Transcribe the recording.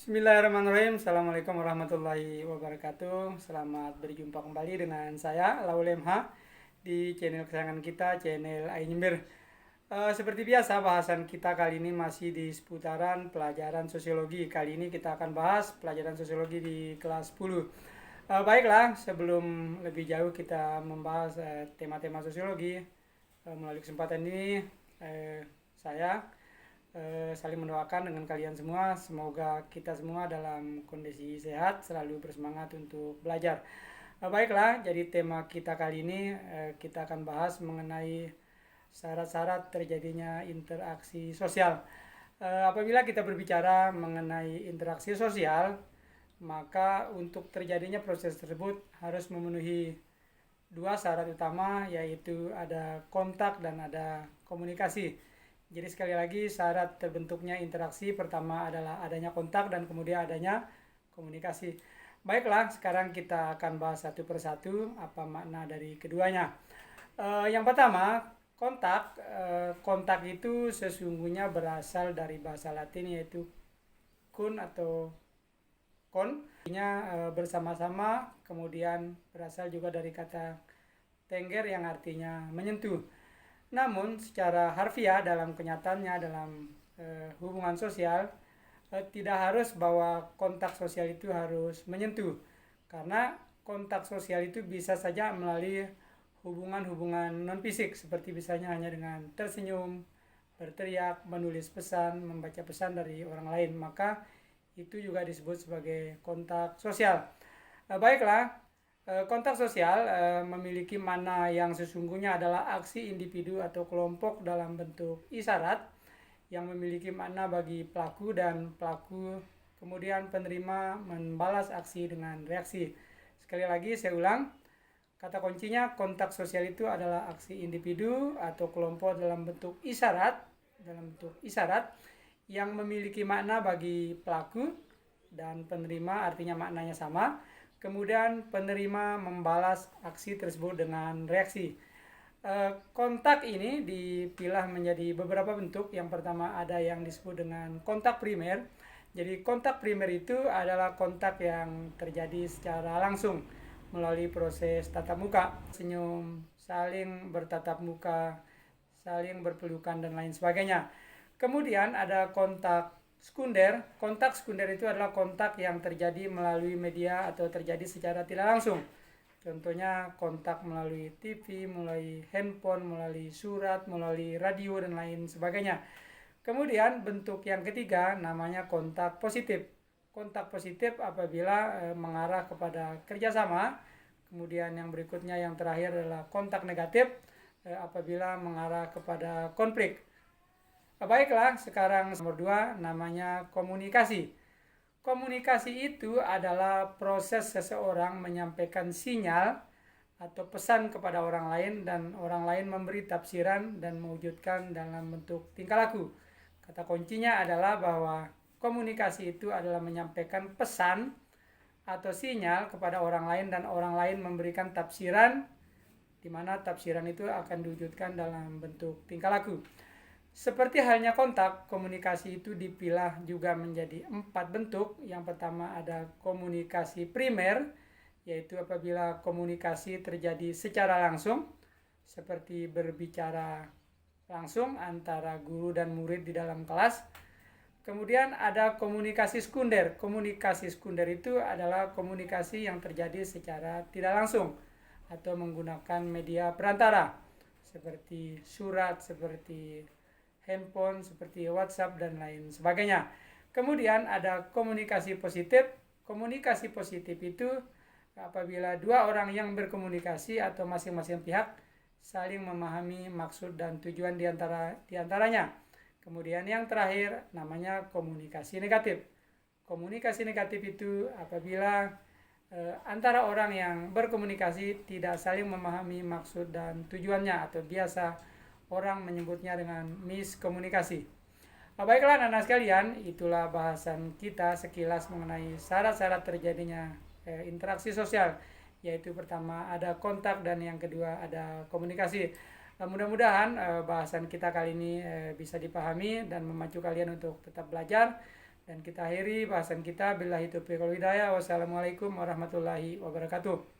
Bismillahirrahmanirrahim. Assalamualaikum warahmatullahi wabarakatuh. Selamat berjumpa kembali dengan saya, Laul MH, di channel kesayangan kita, channel Ainyember. Seperti biasa, bahasan kita kali ini masih di seputaran pelajaran sosiologi. Kali ini kita akan bahas pelajaran sosiologi di kelas 10. Baiklah, sebelum lebih jauh kita membahas tema-tema sosiologi, melalui kesempatan ini saya saling mendoakan dengan kalian semua. Semoga kita semua dalam kondisi sehat, selalu bersemangat untuk belajar. Baiklah, jadi tema kita kali ini kita akan bahas mengenai syarat-syarat terjadinya interaksi sosial. Apabila kita berbicara mengenai interaksi sosial, maka untuk terjadinya proses tersebut harus memenuhi dua syarat utama, yaitu ada kontak dan ada komunikasi. Jadi sekali lagi, syarat terbentuknya interaksi pertama adalah adanya kontak dan kemudian adanya komunikasi. Baiklah, sekarang kita akan bahas satu persatu apa makna dari keduanya. Yang pertama, kontak. Kontak itu sesungguhnya berasal dari bahasa Latin, yaitu kun atau kon, artinya bersama-sama, kemudian berasal juga dari kata tengger yang artinya menyentuh. Namun secara harfiah dalam kenyataannya dalam hubungan sosial tidak harus bahwa kontak sosial itu harus menyentuh, karena kontak sosial itu bisa saja melalui hubungan-hubungan non fisik, seperti misalnya hanya dengan tersenyum, berteriak, menulis pesan, membaca pesan dari orang lain, maka itu juga disebut sebagai kontak sosial. Baiklah, kontak sosial memiliki makna yang sesungguhnya adalah aksi individu atau kelompok dalam bentuk isyarat yang memiliki makna bagi pelaku dan pelaku, kemudian penerima membalas aksi dengan reaksi. Sekali lagi saya ulang, kata kuncinya kontak sosial itu adalah aksi individu atau kelompok dalam bentuk isyarat yang memiliki makna bagi pelaku dan penerima, artinya maknanya sama. Kemudian penerima membalas aksi tersebut dengan reaksi. Kontak ini dipilah menjadi beberapa bentuk. Yang pertama ada yang disebut dengan kontak primer. Jadi kontak primer itu adalah kontak yang terjadi secara langsung melalui proses tatap muka, senyum, saling bertatap muka, saling berpelukan dan lain sebagainya. Kemudian ada kontak sekunder. Kontak sekunder itu adalah kontak yang terjadi melalui media atau terjadi secara tidak langsung. Contohnya kontak melalui TV, melalui handphone, melalui surat, melalui radio dan lain sebagainya. Kemudian bentuk yang ketiga namanya kontak positif. Kontak positif apabila mengarah kepada kerjasama. Kemudian yang berikutnya, yang terakhir adalah kontak negatif apabila mengarah kepada konflik. Baiklah, sekarang nomor 2 namanya komunikasi. Komunikasi itu adalah proses seseorang menyampaikan sinyal atau pesan kepada orang lain dan orang lain memberi tafsiran dan mewujudkan dalam bentuk tingkah laku. Kata kuncinya adalah bahwa komunikasi itu adalah menyampaikan pesan atau sinyal kepada orang lain dan orang lain memberikan tafsiran, di mana tafsiran itu akan diwujudkan dalam bentuk tingkah laku. Seperti halnya kontak, komunikasi itu dipilah juga menjadi 4 bentuk. Yang pertama ada komunikasi primer, yaitu apabila komunikasi terjadi secara langsung, seperti berbicara langsung antara guru dan murid di dalam kelas. Kemudian ada komunikasi sekunder. Komunikasi sekunder itu adalah komunikasi yang terjadi secara tidak langsung atau menggunakan media perantara, seperti surat, seperti handphone, seperti WhatsApp dan lain sebagainya. Kemudian ada komunikasi positif. Komunikasi positif itu apabila dua orang yang berkomunikasi atau masing-masing pihak saling memahami maksud dan tujuan diantaranya. Kemudian yang terakhir namanya komunikasi negatif. Komunikasi negatif itu apabila antara orang yang berkomunikasi tidak saling memahami maksud dan tujuannya, atau biasa orang menyebutnya dengan miskomunikasi. Baiklah anak-anak sekalian, itulah bahasan kita sekilas mengenai syarat-syarat terjadinya interaksi sosial, yaitu pertama ada kontak dan yang kedua ada komunikasi. Mudah-mudahan bahasan kita kali ini bisa dipahami dan memacu kalian untuk tetap belajar Dan kita akhiri bahasan kita. Billahi taufiq wal hidayah. Wassalamualaikum warahmatullahi wabarakatuh.